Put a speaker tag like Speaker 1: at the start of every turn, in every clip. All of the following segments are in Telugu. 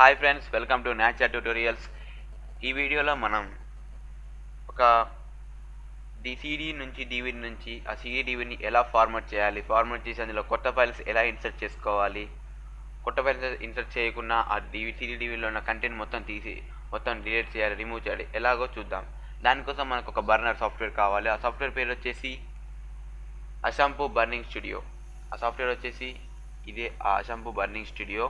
Speaker 1: Hi friends, welcome to nature tutorials. ఈ వీడియోలో మనం ఒక సీడీ నుంచి డివిడి నుంచి ఆ సీడీ డివిడిని ఎలా ఫార్మాట్ చేయాలి, ఫార్మాట్ చేసి అందులో కొత్త ఫైల్స్ ఎలా ఇన్సర్ట్ చేసుకోవాలి, కొత్త ఫైల్స్ ఇన్సర్ట్ చేయకుండా ఆ సీడీ డివిడిలో ఉన్న కంటెంట్ మొత్తం తీసి మొత్తం డిలీట్ చేయాలి, రిమూవ్ చేయాలి, ఎలాగో చూద్దాం. దానికోసం మనకు ఒక బర్నర్ సాఫ్ట్వేర్ కావాలి. ఆ సాఫ్ట్వేర్ పేరు వచ్చేసి అషాంపు బర్నింగ్ స్టూడియో. ఆ సాఫ్ట్వేర్ వచ్చేసి ఇదే ఆ అషాంపు బర్నింగ్ స్టూడియో.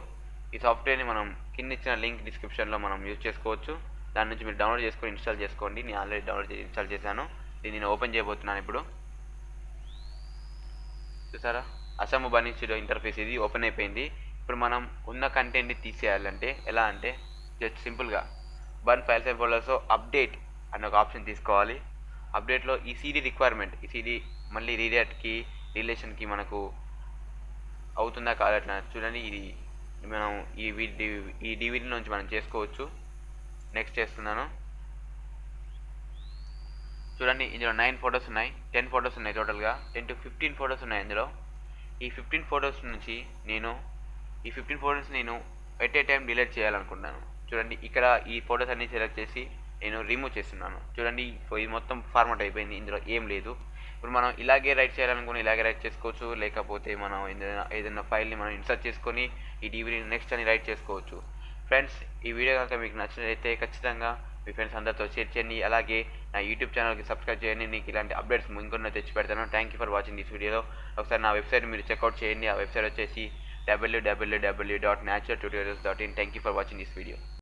Speaker 1: ఈ సాఫ్ట్వేర్ని మనం కింద ఇచ్చిన లింక్ డిస్క్రిప్షన్లో మనం యూజ్ చేసుకోవచ్చు. దాని నుంచి మీరు డౌన్లోడ్ చేసుకొని ఇన్స్టాల్ చేసుకోండి. నేను ఆల్రెడీ డౌన్లోడ్ చేసి ఇన్స్టాల్ చేశాను. దీన్ని నేను ఓపెన్ చేయబోతున్నాను ఇప్పుడు. చూసారా, అషాంపు బర్నింగ్ స్టూడియో ఇంటర్ఫేస్ ఇది ఓపెన్ అయిపోయింది. ఇప్పుడు మనం ఉన్న కంటెంట్ని తీసేయాలంటే ఎలా అంటే జస్ట్ సింపుల్గా బర్న్ ఫైల్స్ అండ్ ఫోల్డర్స్లో అప్డేట్ అన్న ఒక ఆప్షన్ తీసుకోవాలి. అప్డేట్లో ఈ సీడీ రిక్వైర్మెంట్, ఈ సీడీ మళ్ళీ రీడేట్కి రిలేషన్కి మనకు అవుతుందా కాదట్లా చూడండి. ఇది మనం ఈ డివిడి నుంచి మనం చేసుకోవచ్చు. నెక్స్ట్ చేస్తున్నాను. చూడండి, ఇందులో 9 ఫొటోస్ ఉన్నాయి, 10 ఫొటోస్ ఉన్నాయి, టోటల్గా 10 to 15 ఫొటోస్ ఉన్నాయి ఇందులో. ఈ 15 ఫొటోస్ నుంచి నేను ఈ 15 ఫొటోస్ నేను ఎట్ ఏ టైం డిలీట్ చేయాలనుకుంటున్నాను. చూడండి, ఇక్కడ ఈ ఫొటోస్ అన్ని సెలెక్ట్ చేసి నేను రిమూవ్ చేస్తున్నాను. చూడండి, ఇది మొత్తం ఫార్మాట్ అయిపోయింది, ఇందులో ఏం లేదు. ఇప్పుడు మనం ఇలాగే రైట్ చేయాలనుకుని ఇలాగే రైట్ చేసుకోవచ్చు, లేకపోతే మనం ఏదైనా ఫైల్ని మనం ఇన్సర్ట్ చేసుకొని ఈ డివిడి నెక్స్ట్ అని రైట్ చేసుకోవచ్చు. ఫ్రెండ్స్, ఈ వీడియో కనుక మీకు నచ్చినట్లయితే ఖచ్చితంగా మీ ఫ్రెండ్స్ అందరితో షేర్ చేయండి. అలాగే నా యూట్యూబ్ ఛానల్కి సబ్స్క్రైబ్ చేయండి. నీకు ఇలాంటి అప్డేట్స్ ఇంకొన్న తెచ్చి పెడతాను. Thank you for watching this వీడియోలో. ఒకసారి నా వెబ్సైట్ మీరు చెక్అవుట్ చేయండి. ఆ వెబ్సైట్ వచ్చేసి www.naturtutorials.in. Thank you for watching this video.